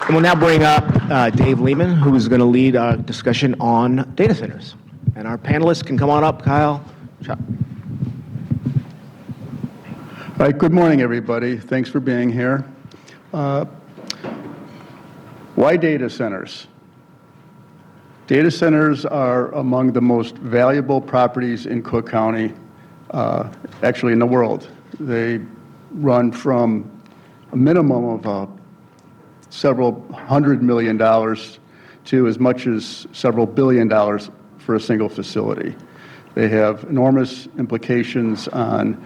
And we'll now bring up Dave Lehman, who is going to lead a discussion on data centers. And our panelists can come on up, Kyle. Chuck. All right, good morning, everybody. Thanks for being here. Why data centers? Data centers are among the most valuable properties in Cook County, actually in the world. They run from a minimum of several $100 million to as much as several $billion for a single facility. They have enormous implications on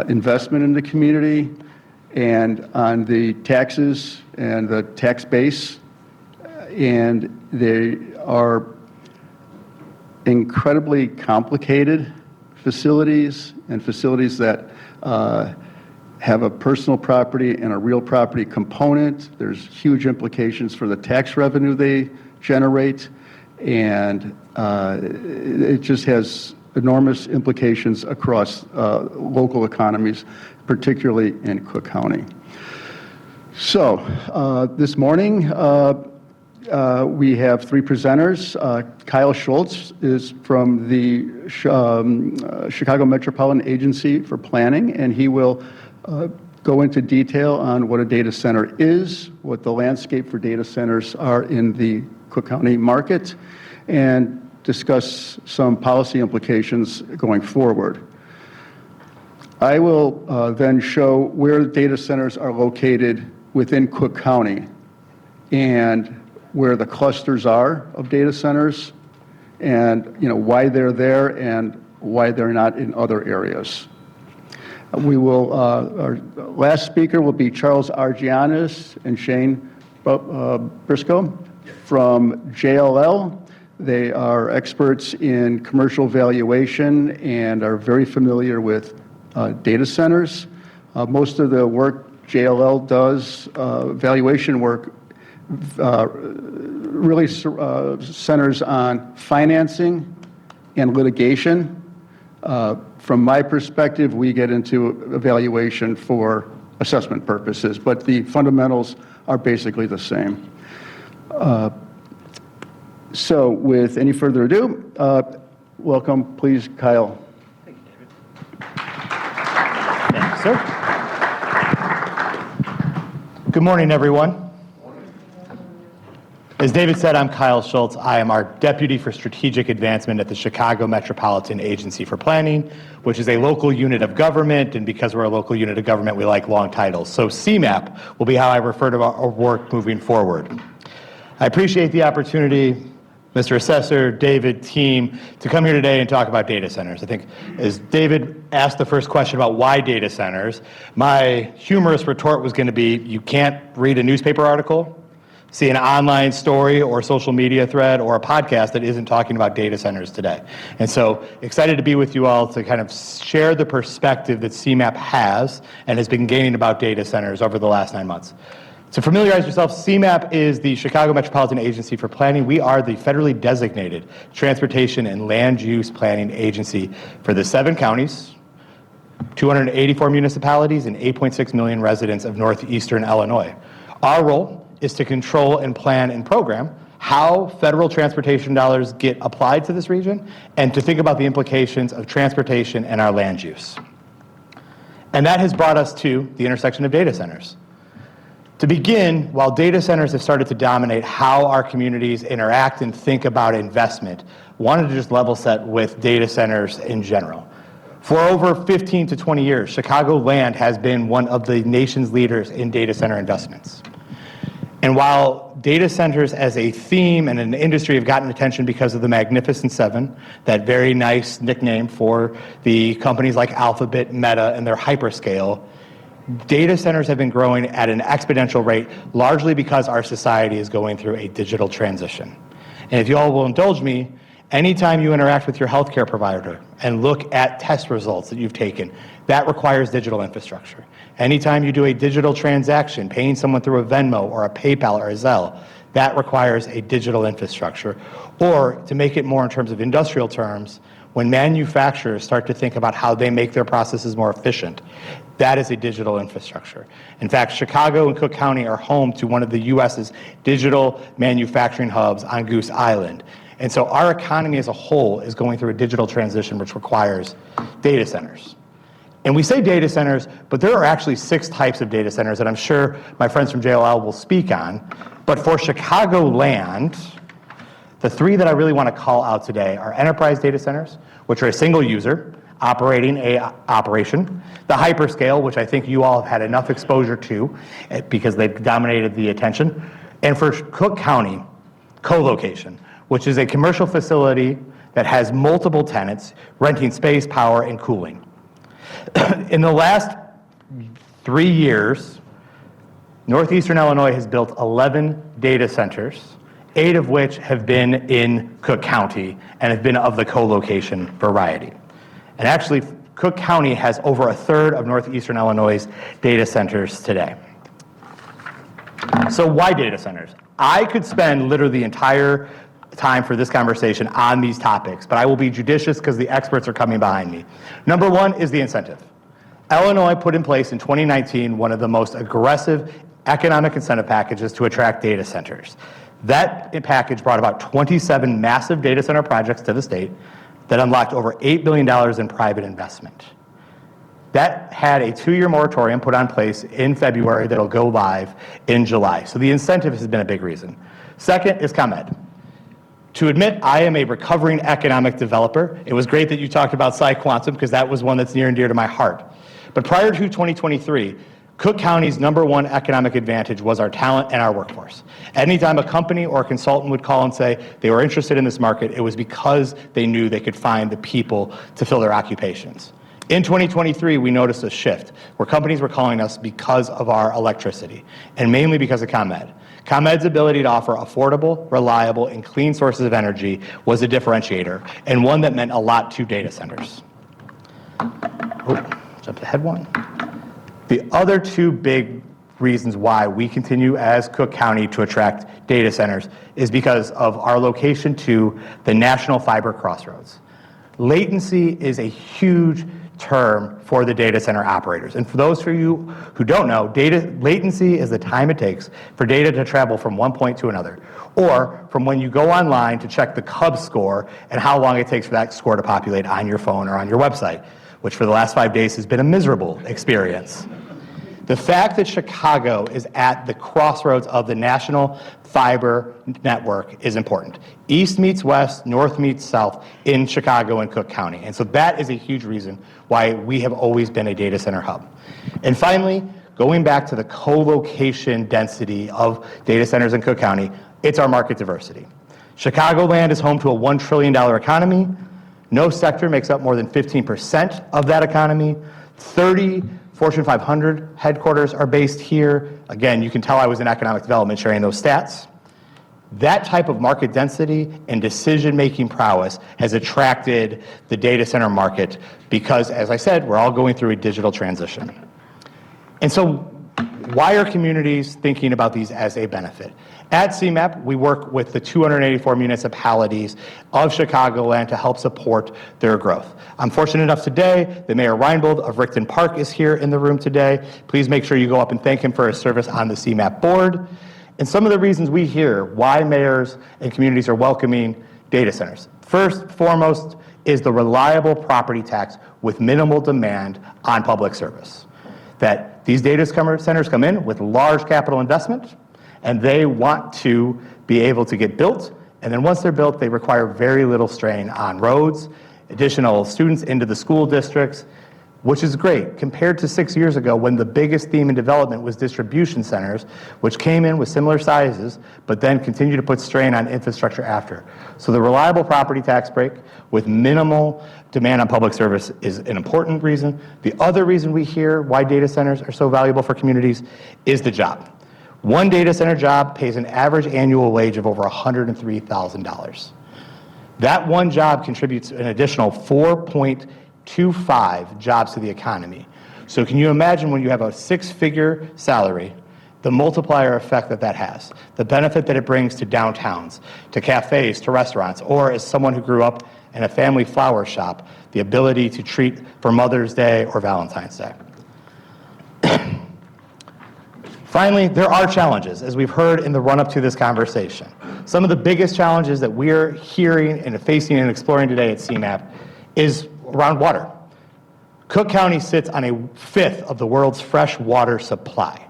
investment in the community and on the taxes and the tax base, and they are incredibly complicated facilities and facilities that have a personal property and a real property component. There's huge implications for the tax revenue they generate, and it just has enormous implications across local economies, particularly in Cook County. So this morning, we have three presenters. Kyle Schultz is from the Chicago Metropolitan Agency for Planning, and he will go into detail on what a data center is, what the landscape for data centers are in the Cook County market, and discuss some policy implications going forward. I will then show where data centers are located within Cook County and where the clusters are of data centers, and why they're there and why they're not in other areas. We will. Our last speaker will be Charles Argianis and Shane Briscoe from JLL. They are experts in commercial valuation and are very familiar with data centers. Most of the work JLL does, valuation work, really centers on financing and litigation. From my perspective, we get into evaluation for assessment purposes, but the fundamentals are basically the same. So with any further ado, welcome, please, Kyle. Thank you, David. Thank you, sir. Good morning, everyone. As David said, I'm Kyle Schultz. I am our Deputy for Strategic Advancement at the Chicago Metropolitan Agency for Planning, which is a local unit of government, and because we're a local unit of government, we like long titles. So CMAP will be how I refer to our work moving forward. I appreciate the opportunity, Mr. Assessor, David, team, to come here today and talk about data centers. I think as David asked the first question about why data centers, my humorous retort was going to be, you can't read a newspaper article, see an online story or social media thread or a podcast that isn't talking about data centers today. And so excited to be with you all to kind of share the perspective that CMAP has and has been gaining about data centers over the last 9 months. To familiarize yourself, CMAP is the Chicago Metropolitan Agency for Planning. We are the federally designated transportation and land use planning agency for the 7 counties, 284 municipalities, and 8.6 million residents of northeastern Illinois. Our role is to control and plan and program how federal transportation dollars get applied to this region and to think about the implications of transportation and our land use. And that has brought us to the intersection of data centers. To begin, while data centers have started to dominate how our communities interact and think about investment, wanted to just level set with data centers in general. For over 15 to 20 years, Chicagoland has been one of the nation's leaders in data center investments. And while data centers as a theme and an industry have gotten attention because of the Magnificent Seven, that very nice nickname for the companies like Alphabet, Meta, and their hyperscale, data centers have been growing at an exponential rate, largely because our society is going through a digital transition. And if you all will indulge me, anytime you interact with your healthcare provider and look at test results that you've taken, that requires digital infrastructure. Anytime you do a digital transaction, paying someone through a Venmo or a PayPal or a Zelle, that requires a digital infrastructure. Or to make it more in terms of industrial terms, when manufacturers start to think about how they make their processes more efficient, that is a digital infrastructure. In fact, Chicago and Cook County are home to one of the U.S.'s digital manufacturing hubs on Goose Island. And so our economy as a whole is going through a digital transition which requires data centers. And we say data centers, but there are actually 6 types of data centers that I'm sure my friends from JLL will speak on. But for Chicagoland, the 3 that I really want to call out today are enterprise data centers, which are a single user operating a operation, the hyperscale, which I think you all have had enough exposure to because they've dominated the attention, and for Cook County, co-location, which is a commercial facility that has multiple tenants renting space, power, and cooling. In the last 3 years, Northeastern Illinois has built 11 data centers, 8 of which have been in Cook County and have been of the co-location variety. And actually, Cook County has over 1/3 of Northeastern Illinois' data centers today. So why data centers? I could spend literally the entire time for this conversation on these topics, but I will be judicious because the experts are coming behind me. Number 1 is the incentive. Illinois put in place in 2019 one of the most aggressive economic incentive packages to attract data centers. That package brought about 27 massive data center projects to the state that unlocked over $8 billion in private investment. That had a 2-year moratorium put on place in February that'll go live in July. So the incentive has been a big reason. Second is ComEd. To admit, I am a recovering economic developer. It was great that you talked about PsiQuantum because that was one that's near and dear to my heart. But prior to 2023, Cook County's #1 economic advantage was our talent and our workforce. Anytime a company or a consultant would call and say they were interested in this market, it was because they knew they could find the people to fill their occupations. In 2023, we noticed a shift where companies were calling us because of our electricity, and mainly because of ComEd. ComEd's ability to offer affordable, reliable, and clean sources of energy was a differentiator, and one that meant a lot to data centers. Jump ahead one. The other 2 big reasons why we continue as Cook County to attract data centers is because of our location to the National Fiber Crossroads. Latency is a huge term for the data center operators. And for those of you who don't know, latency is the time it takes for data to travel from one point to another, or from when you go online to check the Cubs score and how long it takes for that score to populate on your phone or on your website, which for the last 5 days has been a miserable experience. The fact that Chicago is at the crossroads of the national fiber network is important. East meets west, north meets south in Chicago and Cook County. And so that is a huge reason why we have always been a data center hub. And finally, going back to the co-location density of data centers in Cook County, it's our market diversity. Chicagoland is home to a $1 trillion economy. No sector makes up more than 15% of that economy. 30 Fortune 500 headquarters are based here. Again, you can tell I was in economic development sharing those stats. That type of market density and decision-making prowess has attracted the data center market because, as I said, we're all going through a digital transition. And so why are communities thinking about these as a benefit? At CMAP, we work with the 284 municipalities of Chicagoland to help support their growth. I'm fortunate enough today that Mayor Reinbold of Rickton Park is here in the room today. Please make sure you go up and thank him for his service on the CMAP board. And some of the reasons we hear why mayors and communities are welcoming data centers. First, foremost, is the reliable property tax with minimal demand on public service. That these data centers come in with large capital investment, and they want to be able to get built, and then once they're built, they require very little strain on roads, additional students into the school districts, which is great compared to 6 years ago when the biggest theme in development was distribution centers, which came in with similar sizes, but then continue to put strain on infrastructure after. So the reliable property tax break with minimal demand on public service is an important reason. The other reason we hear why data centers are so valuable for communities is the job. One data center job pays an average annual wage of over $103,000. That one job contributes an additional 4.25 jobs to the economy. So can you imagine when you have a 6-figure salary, the multiplier effect that that has, the benefit that it brings to downtowns, to cafes, to restaurants, or as someone who grew up in a family flower shop, the ability to treat for Mother's Day or Valentine's Day. Finally, there are challenges, as we've heard in the run-up to this conversation. Some of the biggest challenges that we're hearing and facing and exploring today at CMAP is around water. Cook County sits on a fifth of the world's fresh water supply.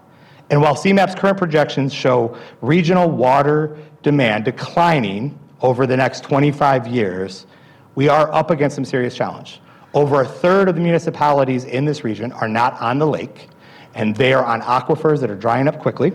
And while CMAP's current projections show regional water demand declining over the next 25 years, we are up against some serious challenge. Over a third of the municipalities in this region are not on the lake, and they are on aquifers that are drying up quickly.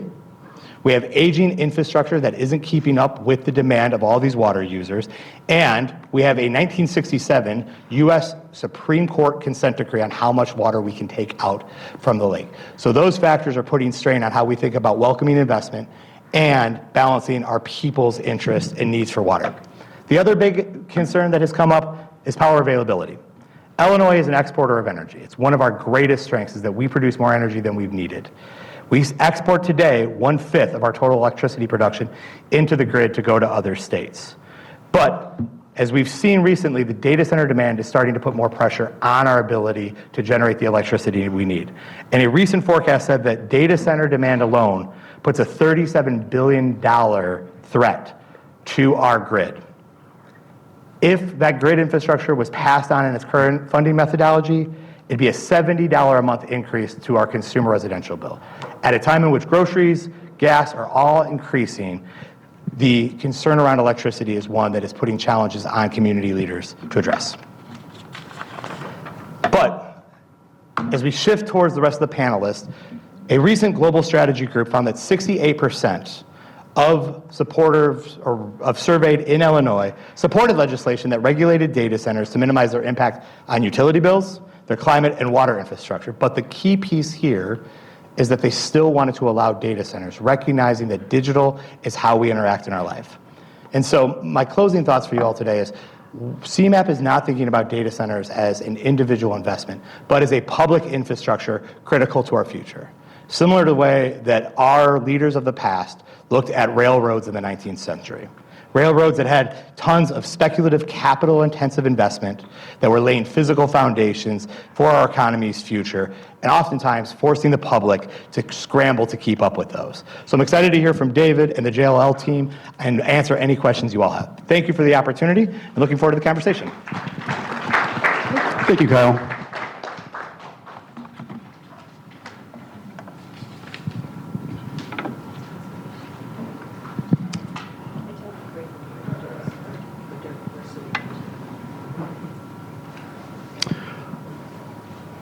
We have aging infrastructure that isn't keeping up with the demand of all these water users, and we have a 1967 U.S. Supreme Court consent decree on how much water we can take out from the lake. So those factors are putting strain on how we think about welcoming investment and balancing our people's interests and needs for water. The other big concern that has come up is power availability. Illinois is an exporter of energy. It's one of our greatest strengths is that we produce more energy than we've needed. We export today 1/5 of our total electricity production into the grid to go to other states. But as we've seen recently, the data center demand is starting to put more pressure on our ability to generate the electricity we need. And a recent forecast said that data center demand alone puts a $37 billion threat to our grid. If that grid infrastructure was passed on in its current funding methodology, it'd be a $70 a month increase to our consumer residential bill. At a time in which groceries, gas are all increasing, the concern around electricity is one that is putting challenges on community leaders to address. But as we shift towards the rest of the panelists, a recent global strategy group found that 68% of supporters or of surveyed in Illinois supported legislation that regulated data centers to minimize their impact on utility bills, their climate and water infrastructure. But the key piece here is that they still wanted to allow data centers, recognizing that digital is how we interact in our life. And so my closing thoughts for you all today is CMAP is not thinking about data centers as an individual investment, but as a public infrastructure critical to our future. Similar to the way that our leaders of the past looked at railroads in the 19th century. Railroads that had tons of speculative capital-intensive investment that were laying physical foundations for our economy's future, and oftentimes forcing the public to scramble to keep up with those. So I'm excited to hear from David and the JLL team and answer any questions you all have. Thank you for the opportunity, and looking forward to the conversation. Thank you, Kyle.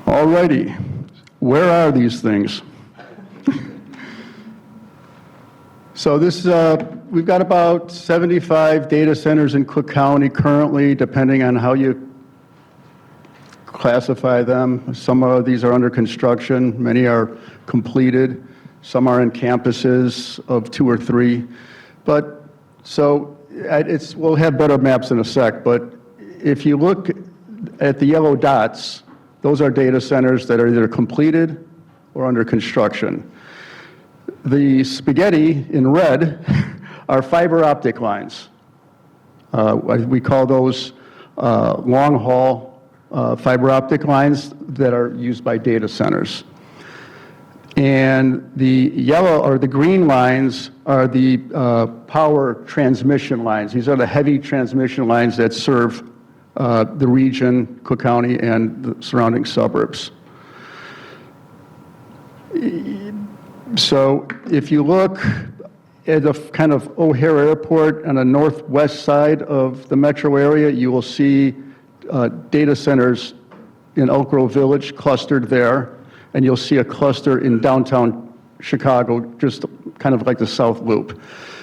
All righty, where are these things? So this, we've got about 75 data centers in Cook County currently, depending on how you classify them. Some of these are under construction, many are completed, some are in campuses of 2 or 3. But so we'll have better maps in a sec, but if you look at the yellow dots, those are data centers that are either completed or under construction. The spaghetti in red are fiber optic lines. We call those long-haul fiber optic lines that are used by data centers. And the yellow or the green lines are the power transmission lines. These are the heavy transmission lines that serve the region, Cook County, and the surrounding suburbs. So if you look at the kind of O'Hare Airport on the northwest side of the metro area, you will see data centers in Elk Grove Village clustered there, and you'll see a cluster in downtown Chicago, just kind of like the South Loop.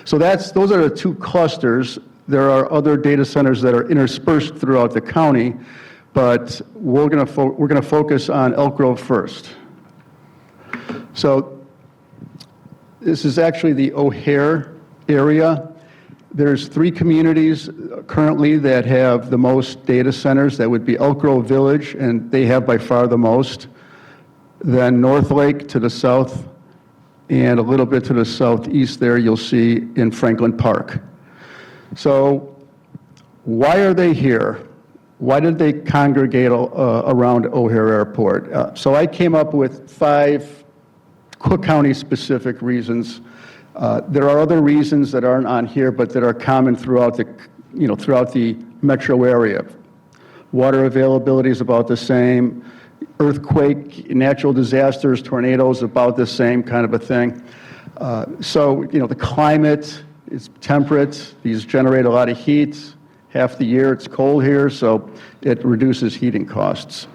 So those are the 2 clusters. There are other data centers that are interspersed throughout the county, but we're going to focus on Elk Grove first. So this is actually the O'Hare area. There's 3 communities currently that have the most data centers. That would be Elk Grove Village, and they have by far the most. Then North Lake to the south, and a little bit to the southeast there, you'll see in Franklin Park. So why are they here? Why did they congregate around O'Hare Airport? So I came up with 5 Cook County specific reasons. There are other reasons that aren't on here, but that are common throughout the metro area. Water availability is about the same. Earthquake, natural disasters, tornadoes, about the same kind of a thing. So the climate is temperate. These generate a lot of heat. Half the year it's cold here, so it reduces heating costs.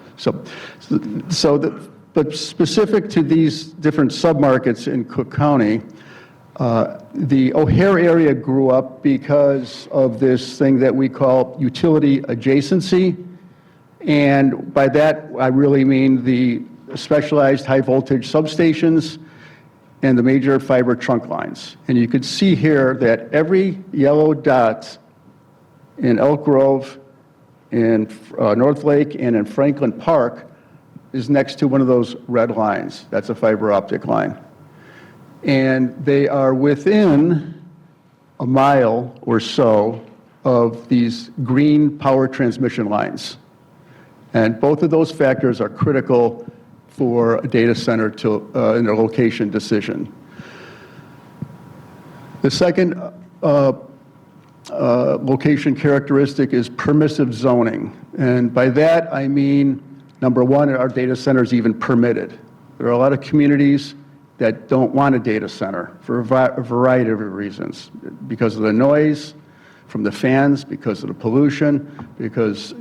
But specific to these different submarkets in Cook County, the O'Hare area grew up because of this thing that we call utility adjacency. And by that, I really mean the specialized high voltage substations and the major fiber trunk lines. And you could see here that every yellow dot in Elk Grove, in North Lake, and in Franklin Park is next to one of those red lines. That's a fiber optic line. And they are within a mile or so of these green power transmission lines. And both of those factors are critical for a data center in a location decision. The second location characteristic is permissive zoning. And by that, I mean, number one, are data centers even permitted? There are a lot of communities that don't want a data center for a variety of reasons, because of the noise from the fans, because of the pollution, because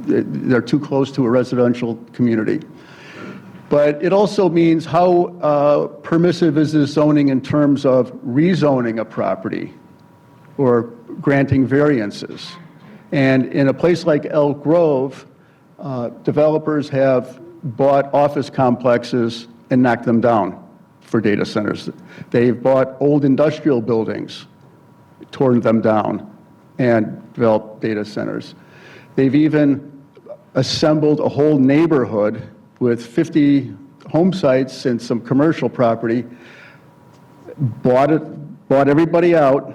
they're too close to a residential community. But it also means how permissive is this zoning in terms of rezoning a property or granting variances. And in a place like Elk Grove, developers have bought office complexes and knocked them down for data centers. They've bought old industrial buildings, torn them down, and developed data centers. They've even assembled a whole neighborhood with 50 home sites and some commercial property, bought everybody out,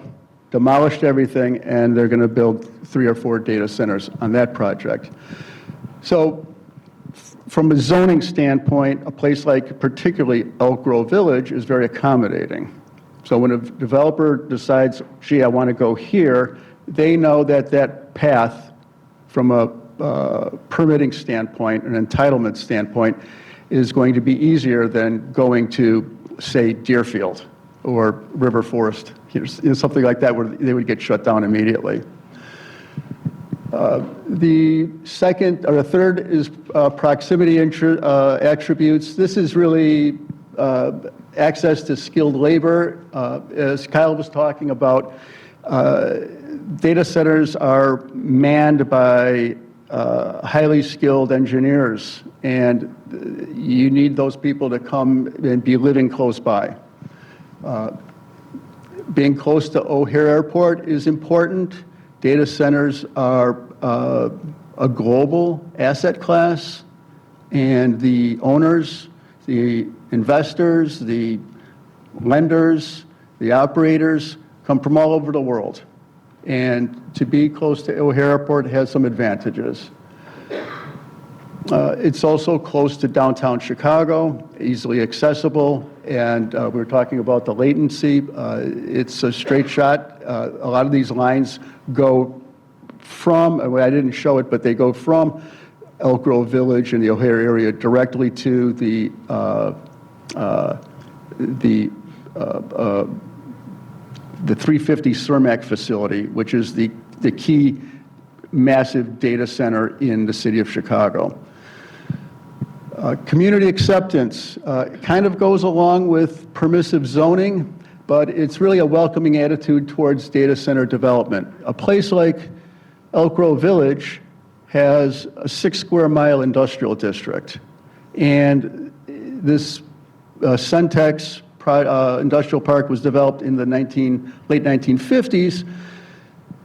demolished everything, and they're going to build 3 or 4 data centers on that project. So from a zoning standpoint, a place like particularly Elk Grove Village is very accommodating. So when a developer decides, gee, I want to go here, they know that that path from a permitting standpoint, an entitlement standpoint, is going to be easier than going to, say, Deerfield or River Forest, something like that, where they would get shut down immediately. The second or the third is proximity attributes. This is really access to skilled labor. As Kyle was talking about, data centers are manned by highly skilled engineers, and you need those people to come and be living close by. Being close to O'Hare Airport is important. Data centers are a global asset class, and the owners, the investors, the lenders, the operators come from all over the world. And to be close to O'Hare Airport has some advantages. It's also close to downtown Chicago, easily accessible, and we were talking about the latency. It's a straight shot. A lot of these lines go from, I didn't show it, but they go from Elk Grove Village in the O'Hare area directly to the 350 Cermak facility, which is the key massive data center in the city of Chicago. Community acceptance kind of goes along with permissive zoning, but it's really a welcoming attitude towards data center development. A place like Elk Grove Village has a 6 square mile industrial district, and this Centex industrial park was developed in the late 1950s.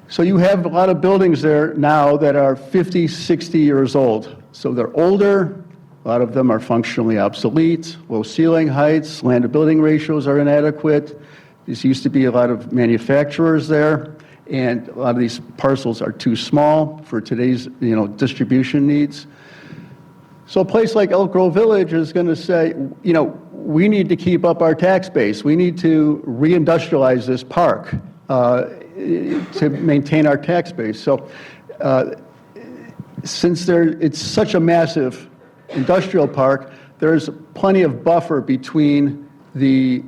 So you have a lot of buildings there now that are 50, 60 years old. So they're older, A lot of them are functionally obsolete, low ceiling heights, land-to-building ratios are inadequate. There used to be a lot of manufacturers there, and a lot of these parcels are too small for today's, distribution needs. So a place like Elk Grove Village is going to say, we need to keep up our tax base. We need to reindustrialize this park to maintain our tax base. So since it's such a massive industrial park, there's plenty of buffer between the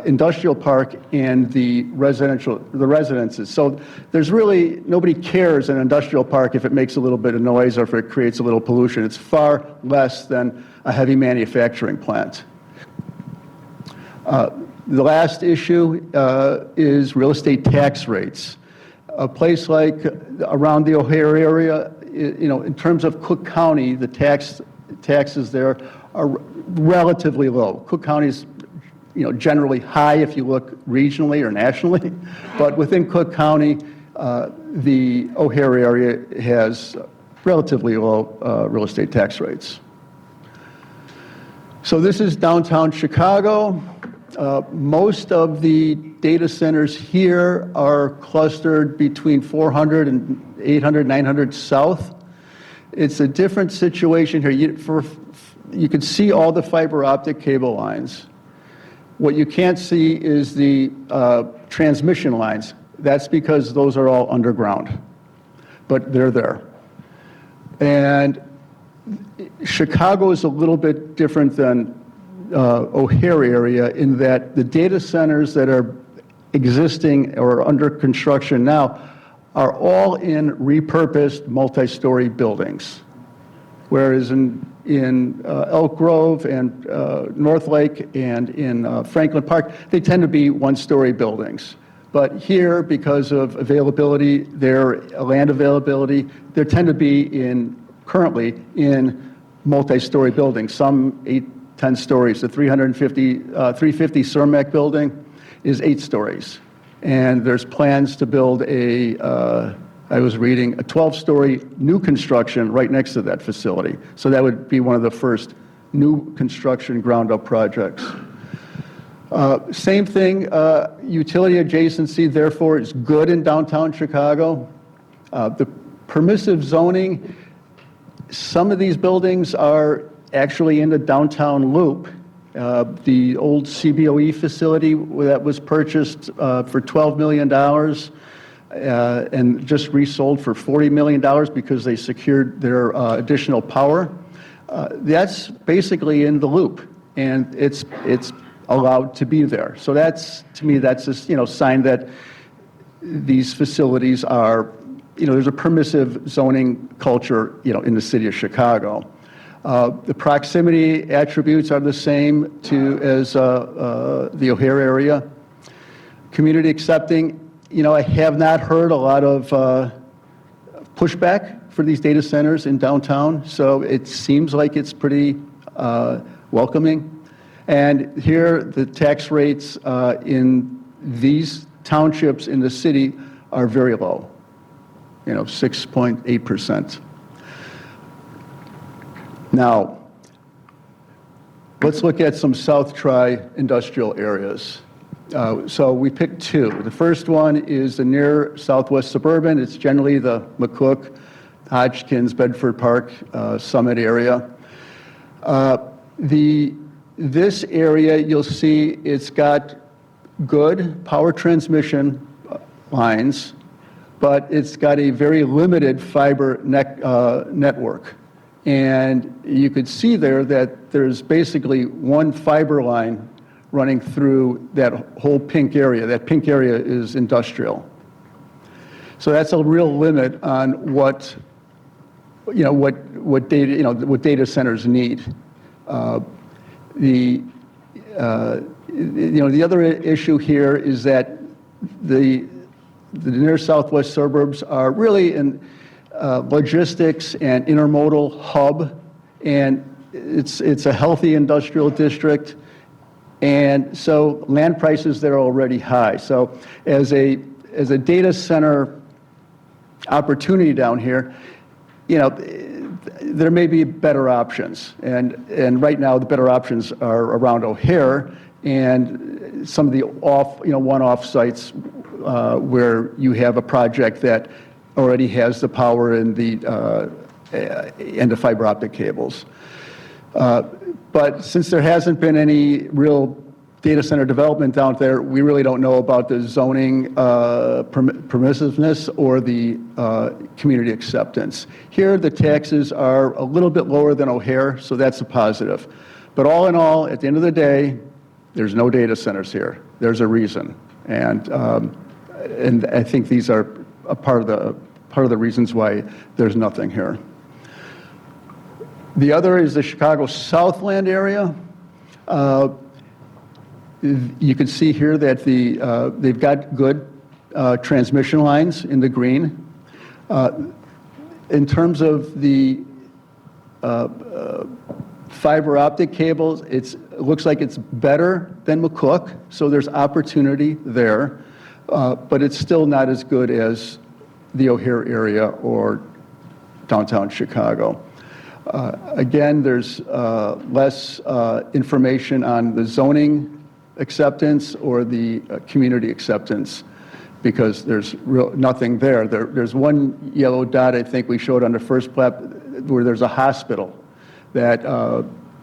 industrial park and the residences. So there's really, nobody cares in an industrial park if it makes a little bit of noise or if it creates a little pollution. It's far less than a heavy manufacturing plant. The last issue is real estate tax rates. A place like around the O'Hare area, in terms of Cook County, the taxes there are relatively low. Cook County's generally high if you look regionally or nationally, but within Cook County, the O'Hare area has relatively low real estate tax rates. So this is downtown Chicago. Most of the data centers here are clustered between 400 and 800, 900 south. It's a different situation here. You can see all the fiber optic cable lines. What you can't see is the transmission lines. That's because those are all underground, but they're there. And Chicago is a little bit different than O'Hare area in that the data centers that are existing or under construction now are all in repurposed multi-story buildings. Whereas in Elk Grove and North Lake and in Franklin Park, they tend to be one-story buildings. But here, because of availability, land availability, they tend to be currently in multi-story buildings, some 8, 10 stories. The 350 Cermak building is 8 stories. And there's plans to build I was reading, a 12-story new construction right next to that facility. So that would be one of the first new construction ground-up projects. Same thing, utility adjacency, therefore, is good in downtown Chicago. The permissive zoning, some of these buildings are actually in the downtown loop. The old CBOE facility that was purchased for $12 million and just resold for $40 million because they secured their additional power. That's basically in the loop, and it's allowed to be there. So to me, that's a sign that these facilities are, there's a permissive zoning culture, in the city of Chicago. The proximity attributes are the same as the O'Hare area. Community accepting, I have not heard a lot of pushback for these data centers in downtown, so it seems like it's pretty welcoming. And here, the tax rates in these townships in the city are very low, 6.8%. Now, let's look at some South Tri industrial areas. So we picked 2. The first one is the near southwest suburban. It's generally the McCook, Hodgkins, Bedford Park, Summit area. This area, you'll see it's got good power transmission lines, but it's got a very limited fiber network. And you could see there that there's basically one fiber line running through that whole pink area. That pink area is industrial. So that's a real limit on what data centers need. The other issue here is that the near southwest suburbs are really in logistics and intermodal hub, and it's a healthy industrial district, and so land prices there are already high. So as a data center opportunity down here, there may be better options. And right now, the better options are around O'Hare and some of the one-off sites where you have a project that already has the power and the fiber optic cables. But since there hasn't been any real data center development down there, we really don't know about the zoning permissiveness or the community acceptance. Here, the taxes are a little bit lower than O'Hare, so that's a positive. But all in all, at the end of the day, there's no data centers here. There's a reason, and I think these are a part of the reasons why there's nothing here. The other is the Chicago Southland area. You can see here that they've got good transmission lines in the green. In terms of the fiber optic cables, it looks like it's better than McCook, so there's opportunity there, but it's still not as good as the O'Hare area or downtown Chicago. Again, there's less information on the zoning acceptance or the community acceptance because there's nothing there. There's one yellow dot I think we showed on the first plat where there's a hospital that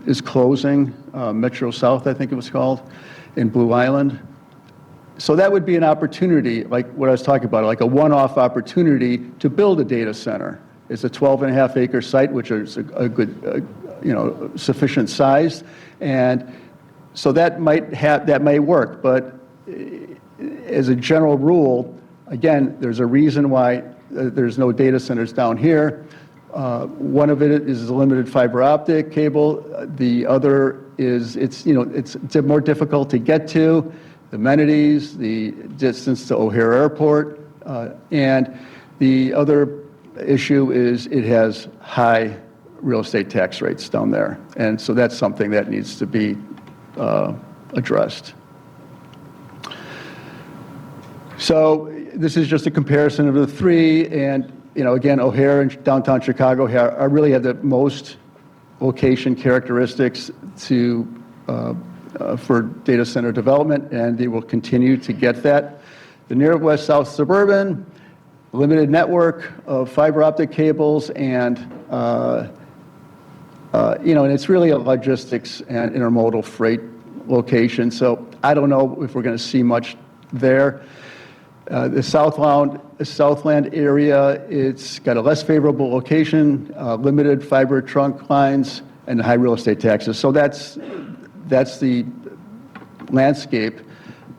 is closing, Metro South I think it was called, in Blue Island. So that would be an opportunity, like what I was talking about, like a one-off opportunity to build a data center. It's a 12.5-acre site, which is a good, sufficient size, and so that may work. But as a general rule, again, there's a reason why there's no data centers down here. One of it is the limited fiber optic cable. The other is it's more difficult to get to. The amenities, the distance to O'Hare Airport, and the other issue is it has high real estate tax rates down there. And so that's something that needs to be addressed. So this is just a comparison of the three, and again, O'Hare and downtown Chicago really have the most location characteristics for data center development, and they will continue to get that. The near west south suburban, limited network of fiber optic cables, and and it's really a logistics and intermodal freight location. So I don't know if we're going to see much there. The Southland area, it's got a less favorable location, limited fiber trunk lines, and high real estate taxes. So that's the landscape.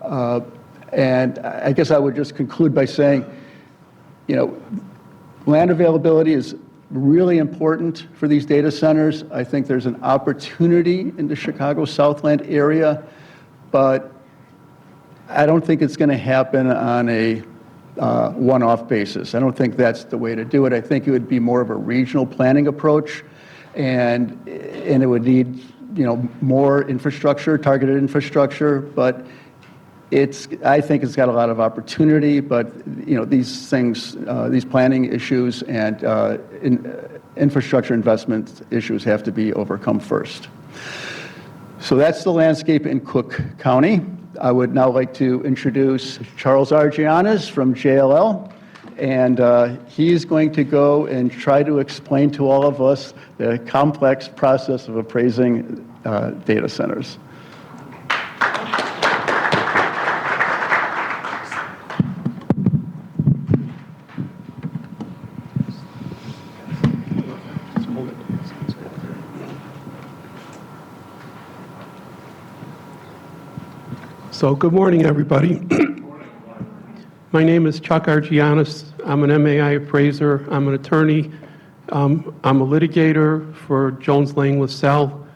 And I guess I would just conclude by saying, land availability is really important for these data centers. I think there's an opportunity in the Chicago Southland area, but I don't think it's going to happen on a one-off basis. I don't think that's the way to do it. I think it would be more of a regional planning approach, and it would need more infrastructure, targeted infrastructure, but I think it's got a lot of opportunity, but these things, these planning issues and infrastructure investment issues have to be overcome first. So that's the landscape in Cook County. I would now like to introduce Charles Argianas from JLL, and he's going to go and try to explain to all of us the complex process of appraising data centers. So good morning, everybody. My name is Chuck Argianas. I'm an MAI appraiser. I'm an attorney. I'm a litigator for Jones Lang LaSalle.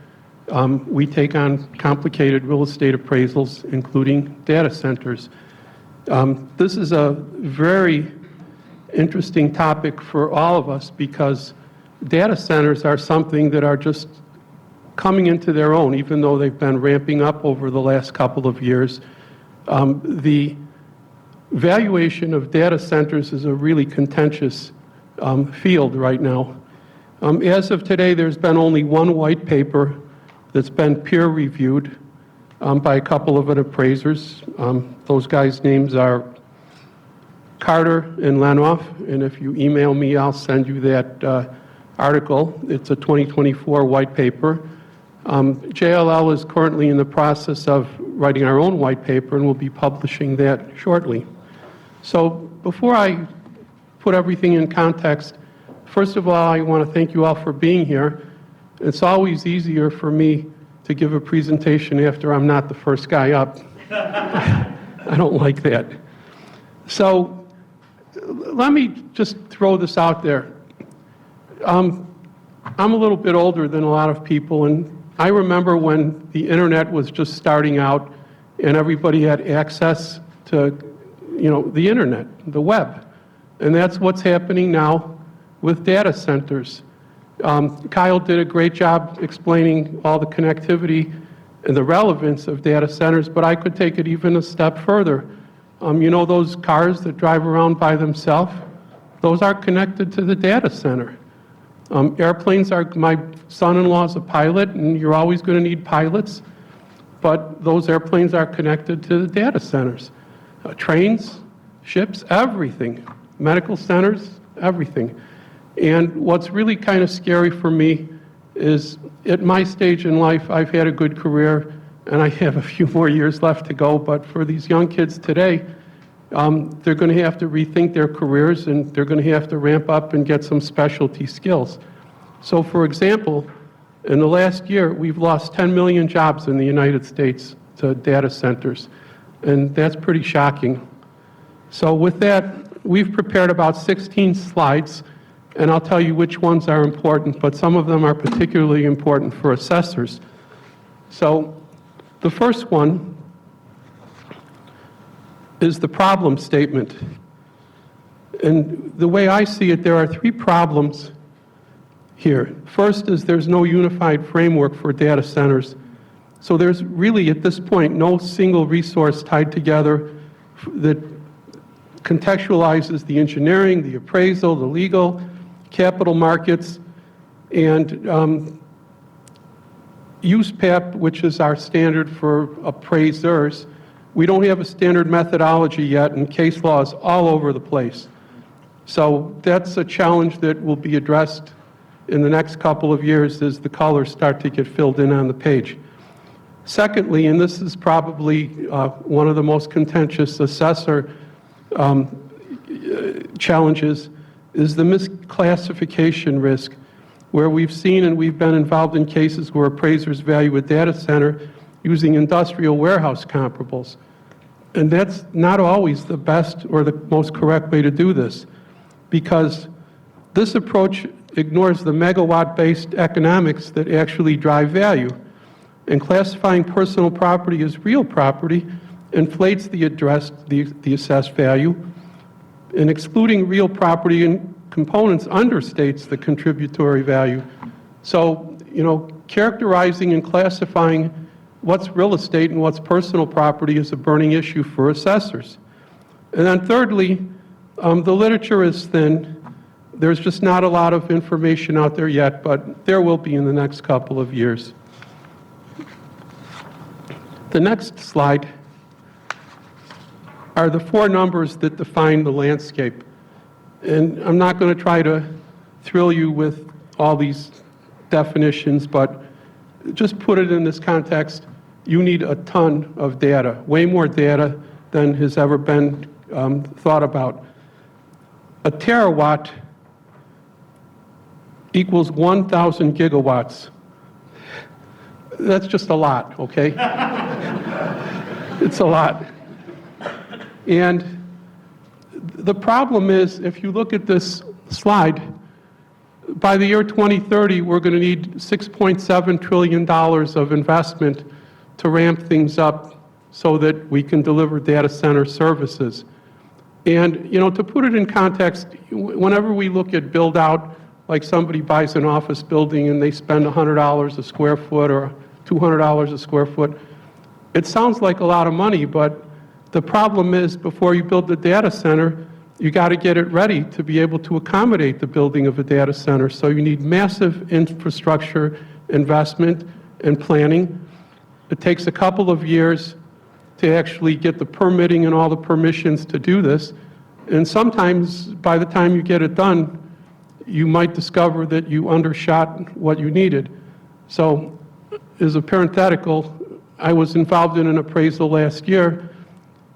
We take on complicated real estate appraisals, including data centers. This is a very interesting topic for all of us because data centers are something that are just coming into their own, even though they've been ramping up over the last couple of years. The valuation of data centers is a really contentious field right now. As of today, there's been only one white paper that's been peer-reviewed by a couple of appraisers. Those guys' names are Carter and Lenoff, and if you email me, I'll send you that article. It's a 2024 white paper. JLL is currently in the process of writing our own white paper, and we'll be publishing that shortly. So before I put everything in context, first of all, I want to thank you all for being here. It's always easier for me to give a presentation after I'm not the first guy up. I don't like that. So let me just throw this out there. I'm a little bit older than a lot of people, and I remember when the internet was just starting out and everybody had access to, the internet, the web. And that's what's happening now with data centers. Kyle did a great job explaining all the connectivity and the relevance of data centers, but I could take it even a step further. Those cars that drive around by themselves, those are connected to the data center. Airplanes are, my son-in-law is a pilot, and you're always going to need pilots, but those airplanes are connected to the data centers. Trains, ships, everything. Medical centers, everything. And what's really kind of scary for me is at my stage in life, I've had a good career, and I have a few more years left to go, but for these young kids today, they're going to have to rethink their careers, and they're going to have to ramp up and get some specialty skills. So for example, in the last year, we've lost 10 million jobs in the United States to data centers, and that's pretty shocking. So with that, we've prepared about 16 slides, and I'll tell you which ones are important, but some of them are particularly important for assessors. So the first one is the problem statement. And the way I see it, there are three problems here. First is there's no unified framework for data centers. So there's really, at this point, no single resource tied together that contextualizes the engineering, the appraisal, the legal, capital markets, and USPAP, which is our standard for appraisers. We don't have a standard methodology yet, and case law is all over the place. So that's a challenge that will be addressed in the next couple of years as the colors start to get filled in on the page. Secondly, and this is probably one of the most contentious assessor challenges, is the misclassification risk, where we've seen and we've been involved in cases where appraisers value a data center using industrial warehouse comparables. And that's not always the best or the most correct way to do this, because this approach ignores the megawatt-based economics that actually drive value. And classifying personal property as real property inflates the assessed value, and excluding real property and components understates the contributory value. So, characterizing and classifying what's real estate and what's personal property is a burning issue for assessors. And then thirdly, the literature is thin. There's just not a lot of information out there yet, but there will be in the next couple of years. The next slide are the four numbers that define the landscape. And I'm not going to try to thrill you with all these definitions, but just put it in this context. You need a ton of data, way more data than has ever been thought about. A terawatt equals 1,000 gigawatts. That's just a lot, okay? It's a lot. And the problem is, if you look at this slide, by the year 2030, we're going to need $6.7 trillion of investment to ramp things up so that we can deliver data center services. And, to put it in context, whenever we look at build out, like somebody buys an office building and they spend $100 a square foot or $200 a square foot, it sounds like a lot of money, but the problem is, before you build the data center, you got to get it ready to be able to accommodate the building of a data center. So you need massive infrastructure investment and planning. It takes a couple of years to actually get the permitting and all the permissions to do this. And sometimes by the time you get it done, you might discover that you undershot what you needed. So as a parenthetical, I was involved in an appraisal last year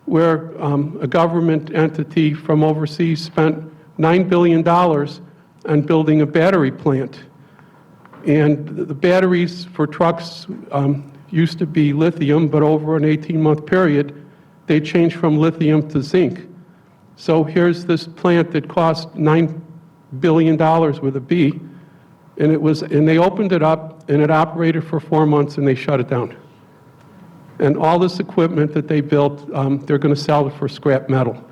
where a government entity from overseas spent $9 billion on building a battery plant. And the batteries for trucks used to be lithium, but over an 18-month period, they changed from lithium to zinc. So here's this plant that cost $9 billion with a B, and they opened it up, and it operated for 4 months, and they shut it down. And all this equipment that they built, they're going to sell it for scrap metal.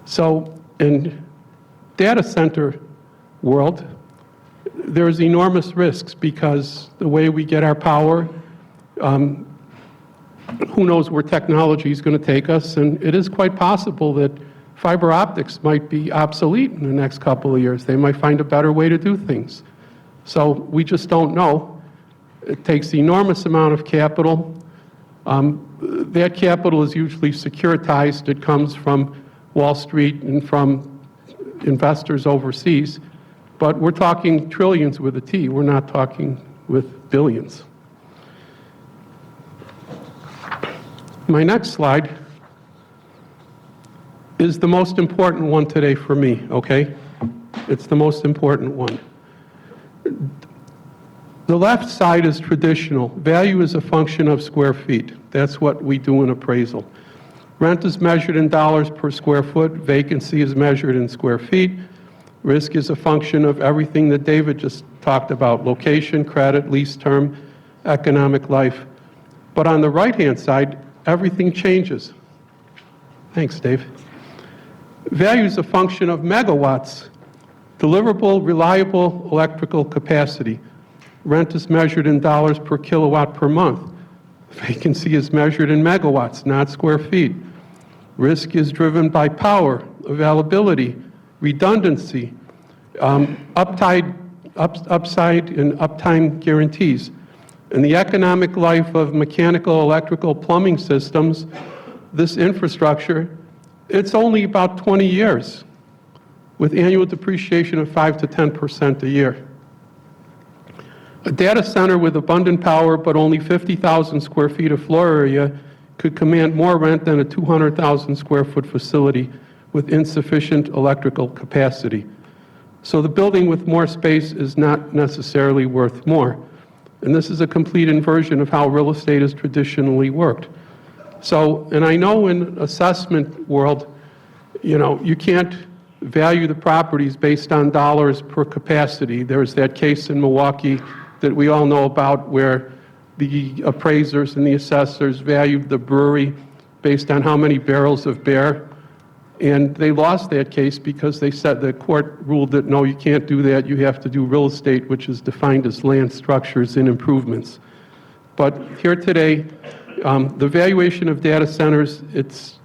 So in data center world, there's enormous risks because the way we get our power, who knows where technology is going to take us, and it is quite possible that fiber optics might be obsolete in the next couple of years. They might find a better way to do things. So we just don't know. It takes an enormous amount of capital. That capital is usually securitized. It comes from Wall Street and from investors overseas. But we're talking trillions with a T. We're not talking with billions. My next slide is the most important one today for me, okay? It's the most important one. The left side is traditional. Value is a function of square feet. That's what we do in appraisal. Rent is measured in dollars per square foot. Vacancy is measured in square feet. Risk is a function of everything that David just talked about: location, credit, lease term, economic life. But on the right-hand side, everything changes. Thanks, Dave. Value is a function of megawatts, deliverable, reliable electrical capacity. Rent is measured in dollars per kilowatt per month. Vacancy is measured in megawatts, not square feet. Risk is driven by power, availability, redundancy, upside and uptime guarantees. In the economic life of mechanical, electrical, plumbing systems, this infrastructure, it's only about 20 years with annual depreciation of 5 to 10% a year. A data center with abundant power but only 50,000 square feet of floor area could command more rent than a 200,000 square foot facility with insufficient electrical capacity. So the building with more space is not necessarily worth more. And this is a complete inversion of how real estate has traditionally worked. So, and I know in assessment world, you can't value the properties based on dollars per capacity. There's that case in Milwaukee that we all know about where the appraisers and the assessors valued the brewery based on how many barrels of beer. And they lost that case because they said the court ruled that, no, you can't do that. You have to do real estate, which is defined as land structures and improvements. But here today, the valuation of data centers, it's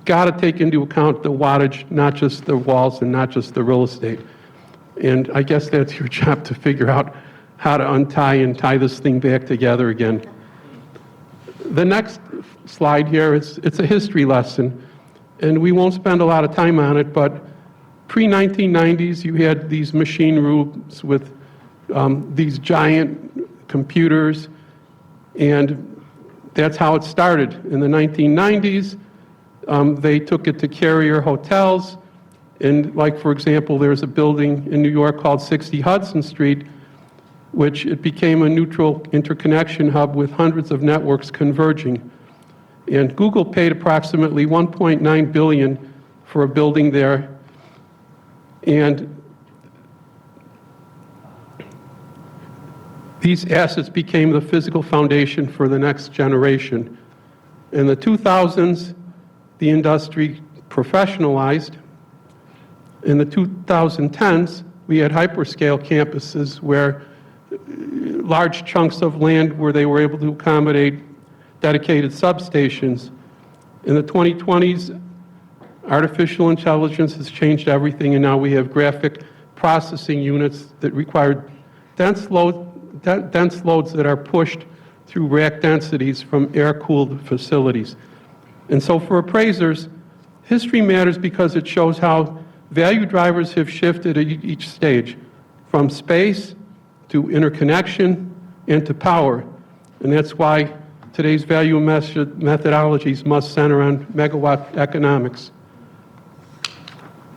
got to take into account the wattage, not just the walls and not just the real estate. And I guess that's your job to figure out how to untie and tie this thing back together again. The next slide here, it's a history lesson, and we won't spend a lot of time on it, but pre-1990s, you had these machine rooms with these giant computers, and that's how it started. In the 1990s, they took it to Carrier hotels, and like, for example, there's a building in New York called 60 Hudson Street, which it became a neutral interconnection hub with hundreds of networks converging. And Google paid approximately $1.9 billion for a building there. And these assets became the physical foundation for the next generation. In the 2000s, the industry professionalized. In the 2010s, we had hyperscale campuses where large chunks of land where they were able to accommodate dedicated substations. In the 2020s, Artificial intelligence has changed everything, and now we have graphic processing units that require dense loads that are pushed through rack densities from air-cooled facilities. And so for appraisers, history matters because it shows how value drivers have shifted at each stage, from space to interconnection and to power. And that's why today's value methodologies must center on megawatt economics.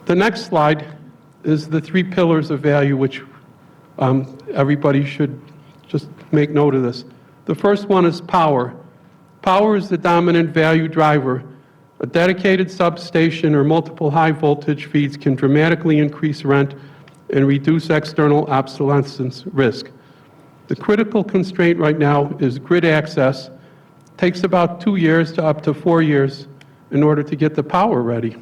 The next slide is the 3 pillars of value, which everybody should just make note of this. The first one is power. Power is the dominant value driver. A dedicated substation or multiple high-voltage feeds can dramatically increase rent and reduce external obsolescence risk. The critical constraint right now is grid access. It takes about 2 years to up to 4 years in order to get the power ready.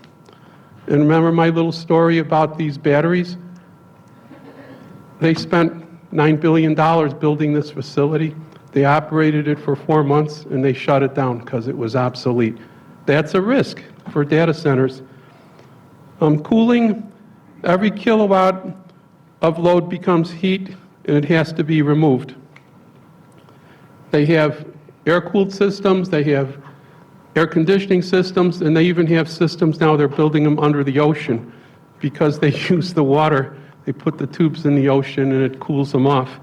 And remember my little story about these batteries? They spent $9 billion building this facility. They operated it for 4 months, and they shut it down because it was obsolete. That's a risk for data centers. Cooling, every kilowatt of load becomes heat, and it has to be removed. They have air-cooled systems, they have air conditioning systems, and they even have systems now, they're building them under the ocean because they use the water. They put the tubes in the ocean and it cools them off.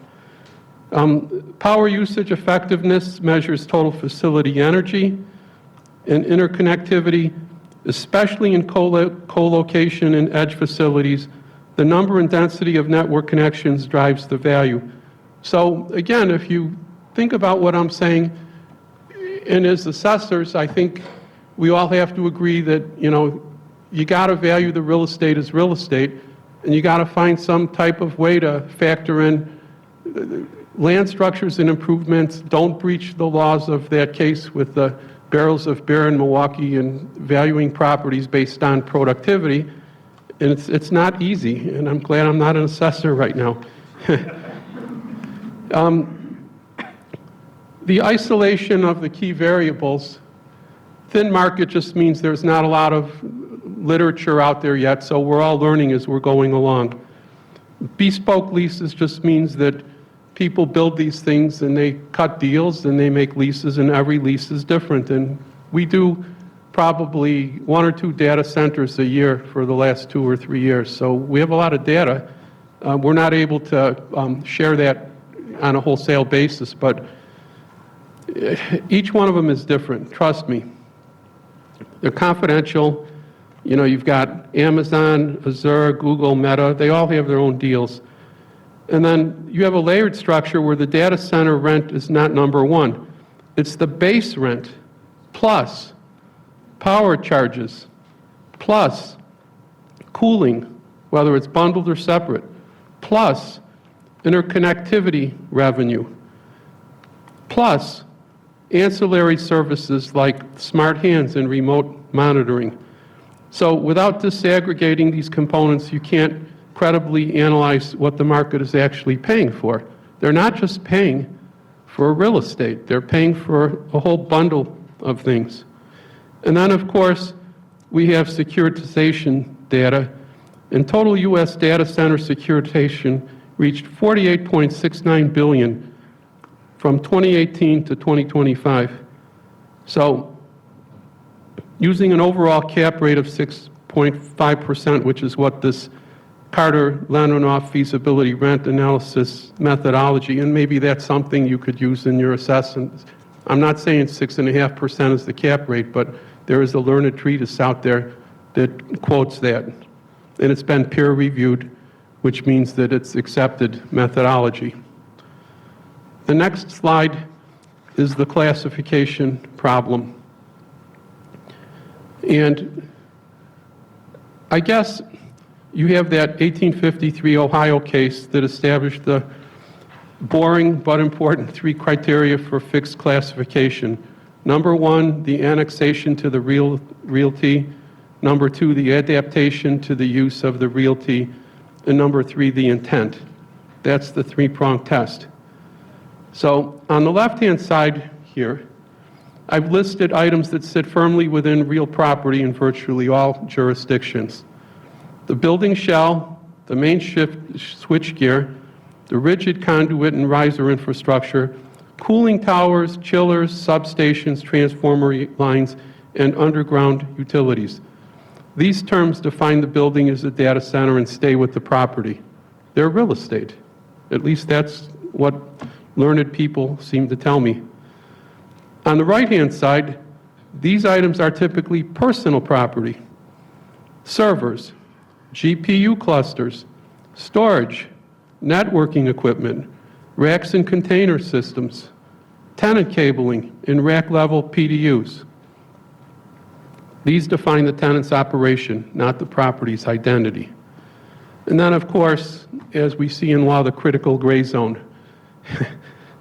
Power usage effectiveness measures total facility energy, and interconnectivity, especially in co-location and edge facilities. The number and density of network connections drives the value. So again, if you think about what I'm saying, and as assessors, I think we all have to agree that, you got to value the real estate as real estate, and you got to find some type of way to factor in land structures and improvements. Don't breach the laws of that case with the barrels of beer in Milwaukee and valuing properties based on productivity. And it's not easy, and I'm glad I'm not an assessor right now. The isolation of the key variables, thin market just means there's not a lot of literature out there yet, so we're all learning as we're going along. Bespoke leases just means that people build these things and they cut deals and they make leases, and every lease is different. And we do probably 1 or 2 data centers a year for the last 2 or 3 years, so we have a lot of data. We're not able to share that on a wholesale basis, but each one of them is different, trust me. They're confidential. You've got Amazon, Azure, Google, Meta, they all have their own deals. And then you have a layered structure where the data center rent is not number one. It's the base rent plus power charges plus cooling, whether it's bundled or separate, plus interconnectivity revenue, plus ancillary services like smart hands and remote monitoring. So without disaggregating these components, you can't credibly analyze what the market is actually paying for. They're not just paying for real estate, they're paying for a whole bundle of things. And then, of course, we have securitization data. And total U.S. data center securitization reached $48.69 billion from 2018 to 2025. So using an overall cap rate of 6.5%, which is what this Carter-Lanonoff feasibility rent analysis methodology, and maybe that's something you could use in your assessment. I'm not saying 6.5% is the cap rate, but there is a learned treatise out there that quotes that. And it's been peer-reviewed, which means that it's accepted methodology. The next slide is the classification problem. And I guess you have that 1853 Ohio case that established the boring but important 3 criteria for fixed classification. Number 1, the annexation to the realty. Number 2, the adaptation to the use of the realty. And number 3, the intent. That's the 3-pronged test. So on the left-hand side here, I've listed items that sit firmly within real property in virtually all jurisdictions. The building shell, the main switchgear, the rigid conduit and riser infrastructure, cooling towers, chillers, substations, transformer lines, and underground utilities. These terms define the building as a data center and stay with the property. They're real estate. At least that's what learned people seem to tell me. On the right-hand side, these items are typically personal property. Servers, GPU clusters, storage, networking equipment, racks and container systems, tenant cabling, and rack-level PDUs. These define the tenant's operation, not the property's identity. And then, of course, as we see in law, the critical gray zone,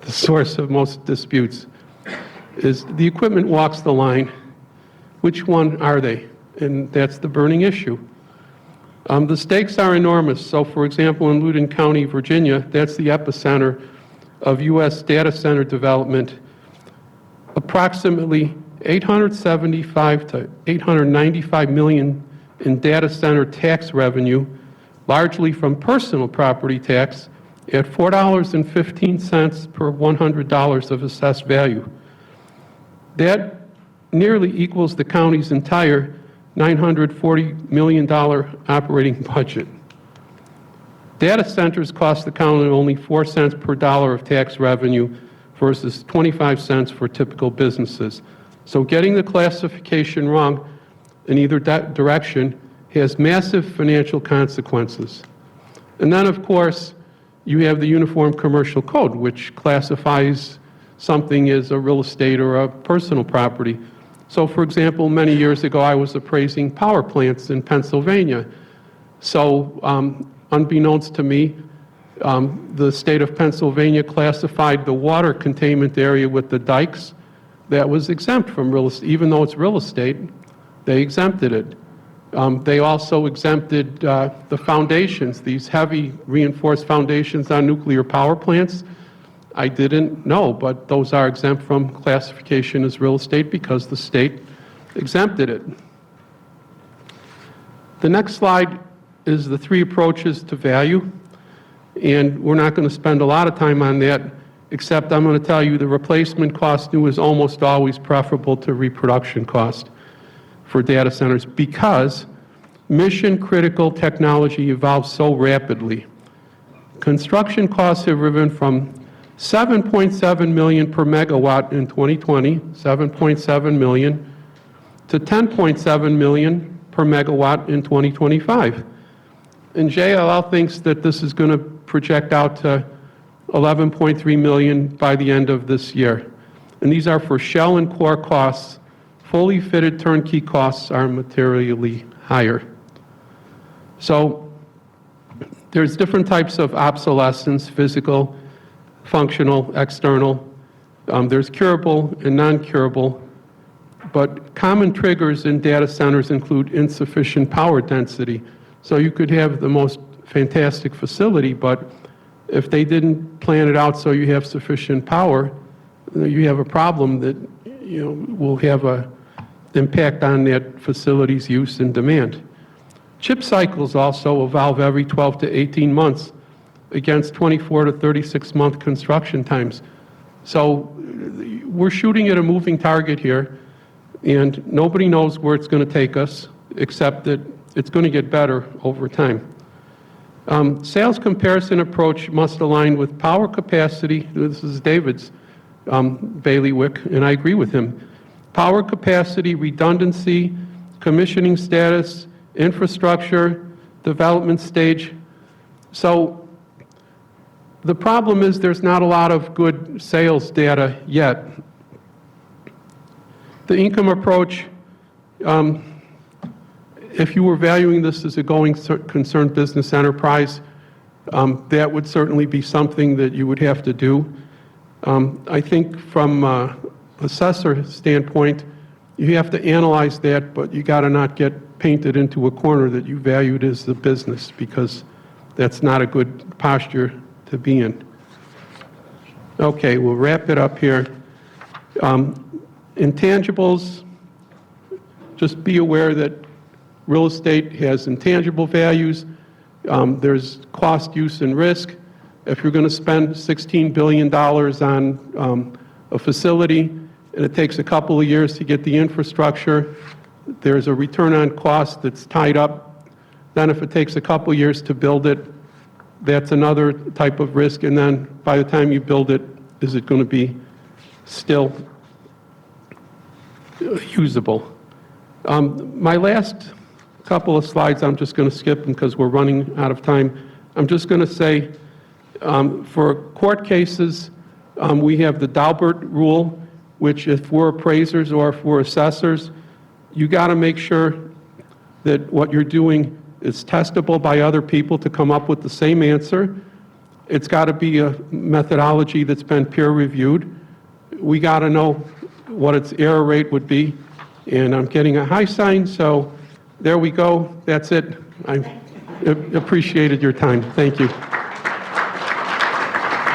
the source of most disputes, is the equipment walks the line. Which one are they? And that's the burning issue. The stakes are enormous. So, for example, in Loudoun County, Virginia, that's the epicenter of U.S. data center development. Approximately 875 to 895 million in data center tax revenue, largely from personal property tax, at $4.15 per $100 of assessed value. That nearly equals the county's entire $940 million operating budget. Data centers cost the county only 4 cents per dollar of tax revenue versus 25 cents for typical businesses. So getting the classification wrong in either direction has massive financial consequences. And then, of course, you have the Uniform Commercial Code, which classifies something as a real estate or a personal property. So, for example, many years ago, I was appraising power plants in Pennsylvania. So, unbeknownst to me, the state of Pennsylvania classified the water containment area with the dikes that was exempt from real estate. Even though it's real estate, they exempted it. They also exempted the foundations, these heavy reinforced foundations on nuclear power plants. I didn't know, but those are exempt from classification as real estate because the state exempted it. The next slide is the 3 approaches to value, and we're not going to spend a lot of time on that, except I'm going to tell you the replacement cost new is almost always preferable to reproduction cost for data centers because mission-critical technology evolves so rapidly. Construction costs have risen from $7.7 million per megawatt in 2020, $7.7 million, to $10.7 million per megawatt in 2025. And JLL thinks that this is going to project out to $11.3 million by the end of this year. And these are for shell and core costs. Fully fitted turnkey costs are materially higher. So there's different types of obsolescence, physical, functional, external. There's curable and non-curable. But common triggers in data centers include insufficient power density. So you could have the most fantastic facility, but if they didn't plan it out so you have sufficient power, you have a problem that will have an impact on that facility's use and demand. Chip cycles also evolve every 12 to 18 months against 24 to 36-month construction times. So we're shooting at a moving target here, and nobody knows where it's going to take us, except that it's going to get better over time. Sales comparison approach must align with power capacity. This is David's bailiwick, and I agree with him. Power capacity, redundancy, commissioning status, infrastructure, development stage. So the problem is there's not a lot of good sales data yet. The income approach, if you were valuing this as a going concern business enterprise, that would certainly be something that you would have to do. I think from assessor standpoint, you have to analyze that, but you got to not get painted into a corner that you valued as the business, because that's not a good posture to be in. Okay, we'll wrap it up here. Intangibles, just be aware that real estate has intangible values. There's cost, use, and risk. If you're going to spend $16 billion on a facility and it takes a couple of years to get the infrastructure, there's a return on cost that's tied up. Then if it takes a couple of years to build it, that's another type of risk. And then by the time you build it, is it going to be still usable? My last couple of slides, I'm just going to skip them because we're running out of time. I'm just going to say, for court cases, we have the Daubert rule, which if we're appraisers or if we're assessors, you got to make sure that what you're doing is testable by other people to come up with the same answer. It's got to be a methodology that's been peer-reviewed. We got to know what its error rate would be. And I'm getting a high sign, so there we go. That's it. I appreciated your time. Thank you.